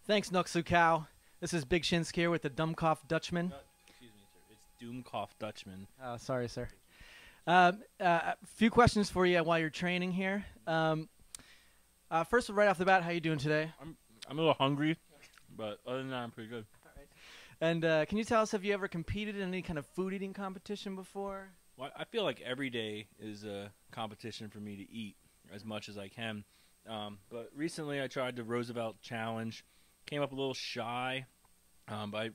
Thanks, Cow. This is Big Shinsk here with the dummkopf Dutchman. Excuse me, sir. It's dummkopf Dutchman. Oh, sorry, sir. A few questions for you while you're training here. First, right off the bat, how you doing today? I'm a little hungry, but other than that, I'm pretty good. All right. And can you tell us, have you ever competed in any kind of food eating competition before? Well, I feel like every day is a competition for me to eat as much as I can. But recently, I tried the Roosevelt Challenge. Came up a little shy, but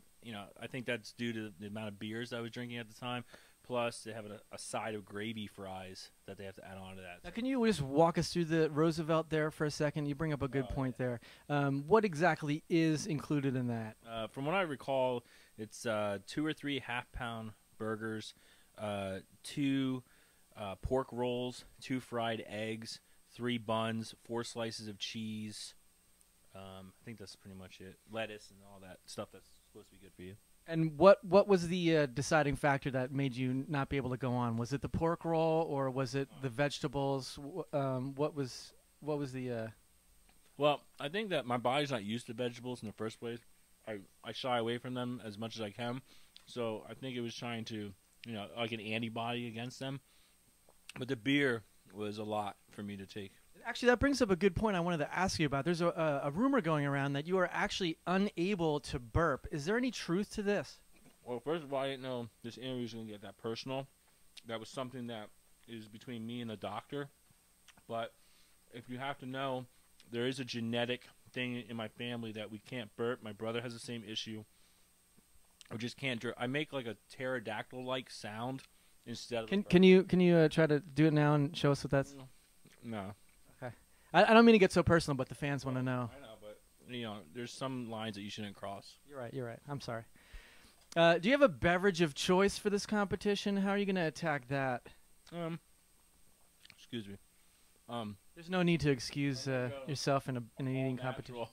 I think that's due to the amount of beers I was drinking at the time. Plus, they have a side of gravy fries that they have to add on to that. Now, can you just walk us through the Roosevelt there for a second? You bring up a good point there. What exactly is included in that? From what I recall, it's 2 or 3 half-pound burgers, 2 pork rolls, 2 fried eggs, 3 buns, 4 slices of cheese. I think that's pretty much it. Lettuce and all that stuff that's supposed to be good for you. And what was the deciding factor that made you not be able to go on? Was it the pork roll or was it the vegetables? What was the? Well, I think that my body's not used to vegetables in the first place. I shy away from them as much as I can. So I think it was trying to, like an antibody against them. But the beer was a lot for me to take. Actually, that brings up a good point I wanted to ask you about. There's a rumor going around that you are actually unable to burp. Is there any truth to this? Well, first of all, I didn't know this interview was going to get that personal. That was something that is between me and the doctor. But if you have to know, there is a genetic thing in my family that we can't burp. My brother has the same issue. I just can't drip. I make like a pterodactyl-like sound instead of. Can you try to do it now and show us what that's? No. Okay. I don't mean to get so personal, but the fans want to know. I know, but there's some lines that you shouldn't cross. You're right. I'm sorry. Do you have a beverage of choice for this competition? How are you going to attack that? Excuse me. There's no need to excuse yourself in an eating competition.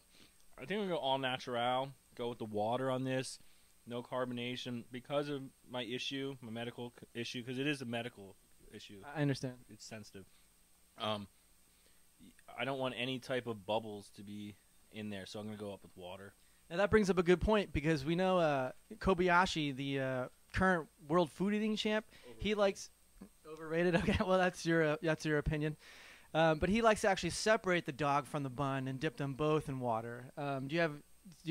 I think we'll go all natural. Go with the water on this. No carbonation because of my issue, my medical issue, because it is a medical issue. I understand. It's sensitive. I don't want any type of bubbles to be in there, so I'm going to go up with water. Now that brings up a good point because we know Kobayashi, the current world food eating champ, he likes overrated. Okay, well that's your opinion, but he likes to actually separate the dog from the bun and dip them both in water. Do you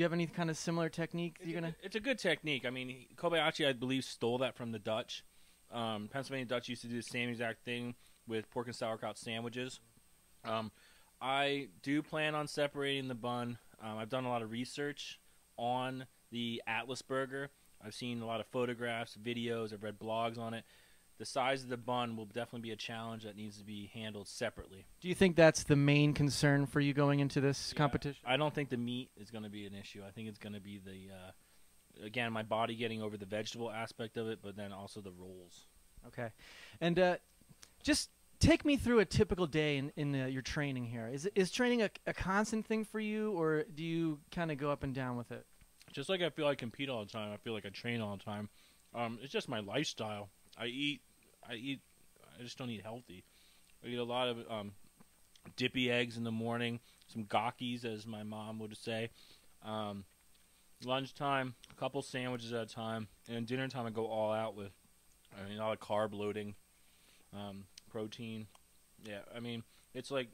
have any kind of similar technique? It's a good technique. I mean, Kobayashi, I believe, stole that from the Dutch. Pennsylvania Dutch used to do the same exact thing with pork and sauerkraut sandwiches. I do plan on separating the bun. I've done a lot of research on the Atlas burger. I've seen a lot of photographs, videos. I've read blogs on it. The size of the bun will definitely be a challenge that needs to be handled separately. Do you think that's the main concern for you going into this competition? I don't think the meat is going to be an issue. I think it's going to be again, my body getting over the vegetable aspect of it, but then also the rolls. Okay. And just take me through a typical day in your training here. Is training a constant thing for you, or do you kind of go up and down with it? Just like I feel I compete all the time, I feel like I train all the time. It's just my lifestyle. I just don't eat healthy. I eat a lot of dippy eggs in the morning, some gakis, as my mom would say. Lunchtime, a couple sandwiches at a time, and dinner time I go all out with a lot of carb loading, protein. Yeah, I mean, it's like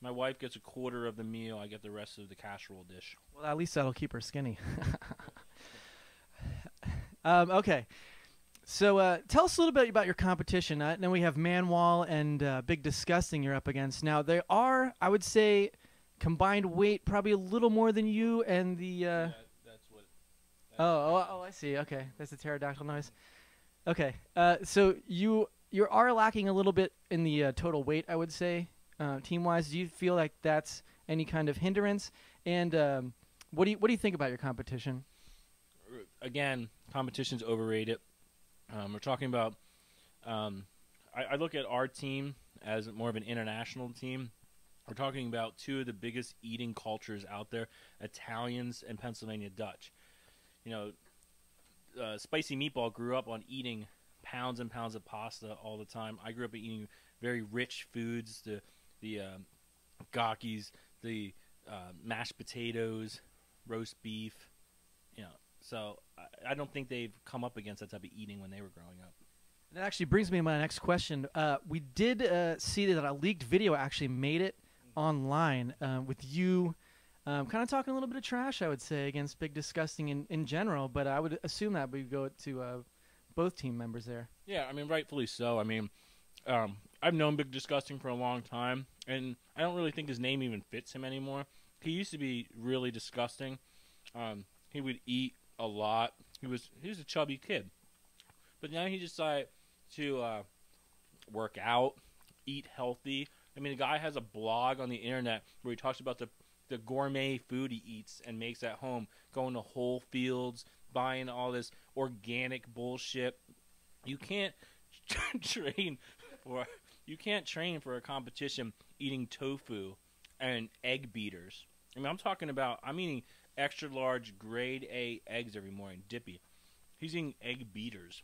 my wife gets a quarter of the meal, I get the rest of the casserole dish. Well, at least that'll keep her skinny. Okay. So tell us a little bit about your competition. Now we have Man-Wall and Big Disgusting you're up against. Now they are, I would say, combined weight probably a little more than you and the... Yeah, that's what... Oh, I see. Okay, that's the pterodactyl noise. Okay, so you are lacking a little bit in the total weight, I would say, team-wise. Do you feel like that's any kind of hindrance? And what do you think about your competition? Again, competition's overrated. We're talking about I look at our team as more of an international team. We're talking about 2 of the biggest eating cultures out there, Italians and Pennsylvania Dutch. Spicy Meatball grew up on eating pounds and pounds of pasta all the time. I grew up eating very rich foods, the gakis, the mashed potatoes, roast beef. You know, so I don't think they've come up against that type of eating when they were growing up. That actually brings me to my next question. We did see that a leaked video actually made it online with you kind of talking a little bit of trash, I would say, against Big Disgusting in general, but I would assume that would go to both team members there. Yeah, I mean, rightfully so. I mean, I've known Big Disgusting for a long time, and I don't really think his name even fits him anymore. He used to be really disgusting. He would eat a lot. He was a chubby kid. But now he decided to work out, eat healthy. I mean, the guy has a blog on the internet where he talks about the gourmet food he eats and makes at home, going to Whole Foods, buying all this organic bullshit. You can't train for a competition eating tofu and egg beaters. I mean, I'm eating extra large grade A eggs every morning, dippy. He's eating egg beaters.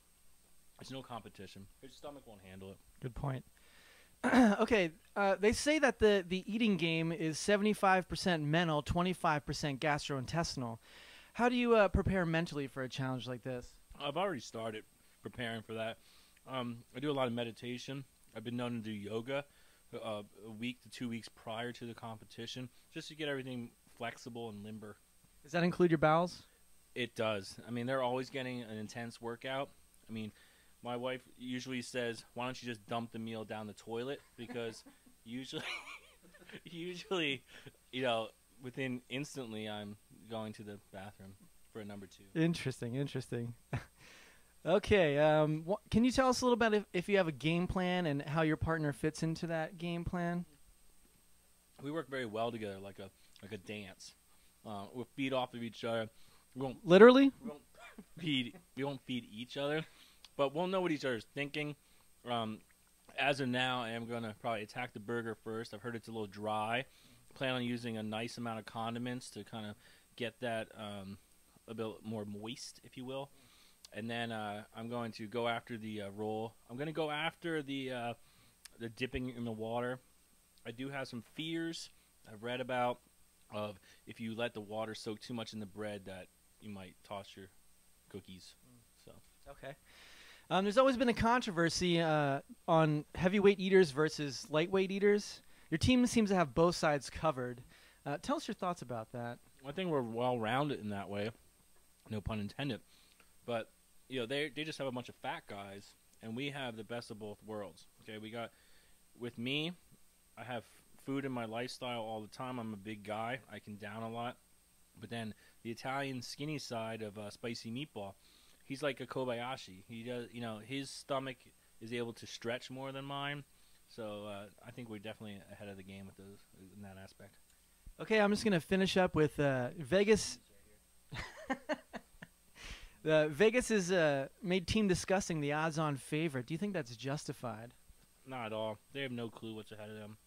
It's no competition. His stomach won't handle it. Good point. Okay, they say that the eating game is 75% mental, 25% gastrointestinal. How do you prepare mentally for a challenge like this? I've already started preparing for that. I do a lot of meditation. I've been known to do yoga a week to 2 weeks prior to the competition, just to get everything flexible and limber. Does that include your bowels? It does. I mean, they're always getting an intense workout. I mean, my wife usually says, "Why don't you just dump the meal down the toilet?" Because usually, you know, within instantly, I'm going to the bathroom for a number 2. Interesting. Okay, can you tell us a little about if you have a game plan and how your partner fits into that game plan? We work very well together, like a dance. We'll feed off of each other. Literally? We won't feed each other, but we'll know what each other's thinking. As of now, I am going to probably attack the burger first. I've heard it's a little dry. Plan on using a nice amount of condiments to kind of get that a bit more moist, if you will. And then I'm going to go after the roll. I'm going to go after the dipping in the water. I do have some fears I've read about of if you let the water soak too much in the bread that you might toss your cookies. So okay. There's always been a controversy on heavyweight eaters versus lightweight eaters. Your team seems to have both sides covered. Tell us your thoughts about that. I think we're well-rounded in that way. No pun intended. But you know, they just have a bunch of fat guys, and we have the best of both worlds. Okay, with me, I have food in my lifestyle all the time. I'm a big guy. I can down a lot. But then the Italian skinny side of spicy meatball, he's like a Kobayashi. He does, you know, his stomach is able to stretch more than mine. So I think we're definitely ahead of the game with those in that aspect. Okay, I'm just going to finish up with Vegas. Vegas has made Team Disgusting the odds-on favorite. Do you think that's justified? Not at all. They have no clue what's ahead of them.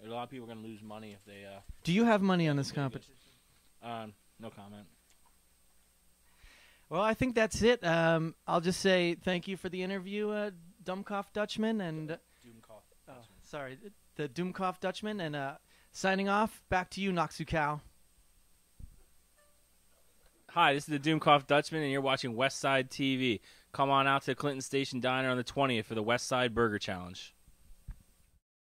A lot of people are going to lose money if they... Do you have money on this competition? No comment. Well, I think that's it. I'll just say thank you for the interview, dummkopf Dutchman. And, Dummkopf. Sorry, the dummkopf Dutchman. And signing off, back to you, Noxucow. Hi, this is the dummkopf Dutchman, and you're watching Westside TV. Come on out to Clinton Station Diner on the 20th for the Westside Burger Challenge.